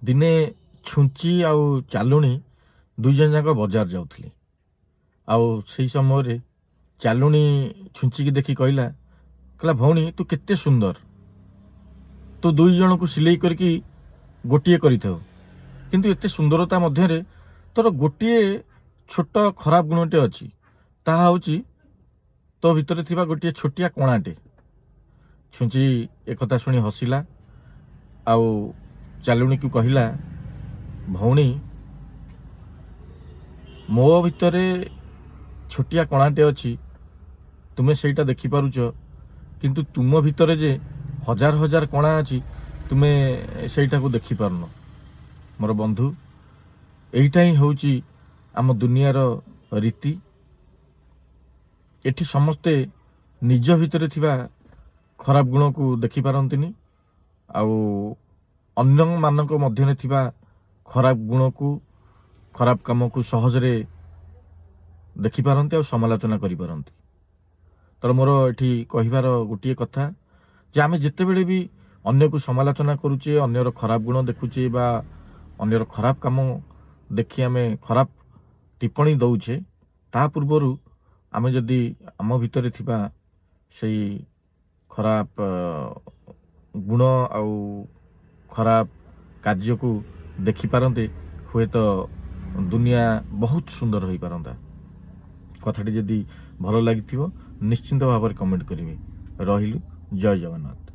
ଦିନେ ଛୁଞ୍ଚି ଆଉ ଚାଲୁଣୀ ଦୁଇ ଜଣ ଯାକ ବଜାର ଯାଉଥିଲେ। ଆଉ ସେଇ ସମୟରେ ଚାଲୁଣୀ ଛୁଞ୍ଚିକି ଦେଖି କହିଲା, ଭଉଣୀ ତୁ କେତେ ସୁନ୍ଦର, ତୁ ଦୁଇ ଜଣକୁ ସିଲେଇ କରିକି ଗୋଟିଏ କରିଥାଉ, କିନ୍ତୁ ଏତେ ସୁନ୍ଦରତା ମଧ୍ୟରେ ତୋର ଗୋଟିଏ ଛୋଟ ଖରାପ ଗୁଣଟେ ଅଛି, ତାହା ହେଉଛି ତୋ ଭିତରେ ଥିବା ଗୋଟିଏ ଛୋଟିଆ କଣାଟେ। ଛୁଞ୍ଚି ଏକଥା ଶୁଣି ହସିଲା ଆଉ ଚାଲୁଣୀକୁ କହିଲା, ଭଉଣୀ ମୋ ଭିତରେ ଛୋଟିଆ କଣାଟେ ଅଛି, ତୁମେ ସେଇଟା ଦେଖିପାରୁଛ, କିନ୍ତୁ ତୁମ ଭିତରେ ଯେ ହଜାର ହଜାର କଣା ଅଛି ତୁମେ ସେଇଟାକୁ ଦେଖିପାରୁନ। ମୋର ବନ୍ଧୁ, ଏଇଟା ହିଁ ହେଉଛି ଆମ ଦୁନିଆର ରୀତି। ଏଠି ସମସ୍ତେ ନିଜ ଭିତରେ ଥିବା ଖରାପ ଗୁଣକୁ ଦେଖିପାରନ୍ତିନି, ଆଉ ଅନ୍ୟମାନଙ୍କ ମଧ୍ୟରେ ଥିବା ଖରାପ ଗୁଣକୁ, ଖରାପ କାମକୁ ସହଜରେ ଦେଖିପାରନ୍ତି ଆଉ ସମାଲୋଚନା କରିପାରନ୍ତି। ତ ମୋର ଏଠି କହିବାର ଗୋଟିଏ କଥା ଯେ ଆମେ ଯେତେବେଳେ ବି ଅନ୍ୟକୁ ସମାଲୋଚନା କରୁଛେ, ଅନ୍ୟର ଖରାପ ଗୁଣ ଦେଖୁଛେ ବା ଅନ୍ୟର ଖରାପ କାମ ଦେଖି ଆମେ ଖରାପ ଟିପ୍ପଣୀ ଦେଉଛେ, ତା ପୂର୍ବରୁ ଆମେ ଯଦି ଆମ ଭିତରେ ଥିବା ସେଇ ଖରାପ ଗୁଣ ଆଉ ଖରାପ କାର୍ଯ୍ୟକୁ ଦେଖିପାରନ୍ତେ, ହୁଏତ ଦୁନିଆ ବହୁତ ସୁନ୍ଦର ହୋଇପାରନ୍ତା। କଥାଟି ଯଦି ଭଲ ଲାଗିଥିବ ନିଶ୍ଚିନ୍ତ ଭାବରେ କମେଣ୍ଟ କରିବେ। ରହିଲୁ, ଜୟ ଜଗନ୍ନାଥ।